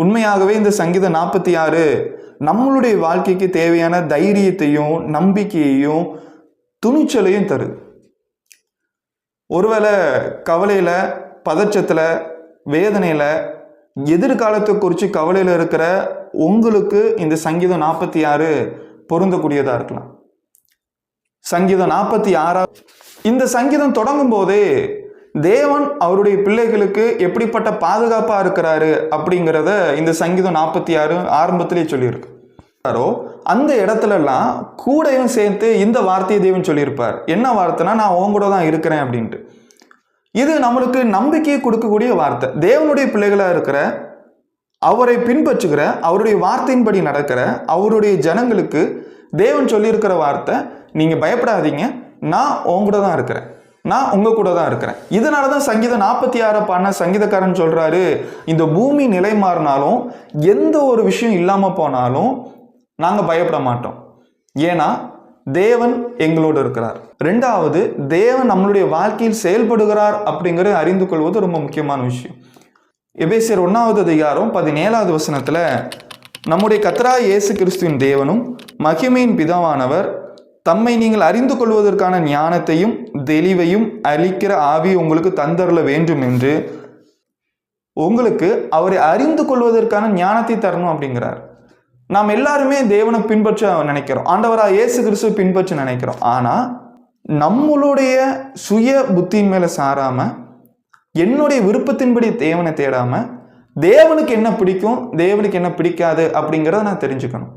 உண்மையாகவே இந்த சங்கீதம் 46 நம்மளுடைய வாழ்க்கைக்கு தேவையான தைரியத்தையும் நம்பிக்கையையும் துணிச்சலையும் தருது. ஒருவேளை கவலையில், பதற்றத்தில், வேதனையில், எதிர்காலத்தை குறித்து கவலையில் இருக்கிற உங்களுக்கு இந்த சங்கீதம் 46 பொருந்தக்கூடியதாக இருக்கலாம். சங்கீதம் 46 இந்த சங்கீதம் தொடங்கும் போதே தேவன் அவருடைய பிள்ளைகளுக்கு எப்படிப்பட்ட பாதுகாப்பாக இருக்கிறாரு அப்படிங்கிறத இந்த சங்கீதம் 46 ஆரம்பத்திலே சொல்லியிருக்கு. அந்த இடத்துலலாம் கூடையும் சேர்த்து இந்த வார்த்தையை தேவன் சொல்லியிருப்பார். என்ன வார்த்தைனா, நான் உன் கூட தான் இருக்கிறேன் அப்படின்ட்டு. இது நம்மளுக்கு நம்பிக்கையை கொடுக்கக்கூடிய வார்த்தை. தேவனுடைய பிள்ளைகளாக இருக்கிற, அவரை பின்பற்றுகிற, அவருடைய வார்த்தையின்படி நடக்கிற அவருடைய ஜனங்களுக்கு தேவன் சொல்லியிருக்கிற வார்த்தை, நீங்கள் பயப்படாதீங்க, நான் உன் கூட தான் இருக்கிறேன், நான் உங்க கூட தான் இருக்கிறேன். இதனால தான் சங்கீதம் 46 பாடின சங்கீதக்காரன் சொல்றாரு, இந்த பூமி நிலை மாறினாலும் எந்த ஒரு விஷயம் இல்லாமல் போனாலும் நாங்கள் பயப்பட மாட்டோம், ஏன்னா தேவன் எங்களோடு இருக்கிறார். ரெண்டாவது, தேவன் நம்மளுடைய வாழ்க்கையில் செயல்படுகிறார் அப்படிங்கிறத அறிந்து கொள்வது ரொம்ப முக்கியமான விஷயம். எபேசியர் 1வது அதிகாரம் 17வது வசனத்தில், நம்முடைய கர்த்தராகிய இயேசு கிறிஸ்துவின் தேவனும் மகிமையின் பிதாவானவர் தம்மை நீங்கள் அறிந்து கொள்வதற்கான ஞானத்தையும் தெளிவையும் அளிக்கிற ஆவி உங்களுக்கு தந்தருள வேண்டும் என்று உங்களுக்கு அவரை அறிந்து கொள்வதற்கான ஞானத்தை தரணும் அப்படிங்கிறார். நாம் எல்லாருமே தேவனை பின்பற்ற நினைக்கிறோம், ஆண்டவராக இயேசு கிறிஸ்துவை பின்பற்ற நினைக்கிறோம். ஆனால் நம்மளுடைய சுய புத்தியின் மேலே சாராமல், என்னுடைய விருப்பத்தின்படி தேவனை தேடாமல், தேவனுக்கு என்ன பிடிக்கும், தேவனுக்கு என்ன பிடிக்காது அப்படிங்கிறத நான் தெரிஞ்சுக்கணும்.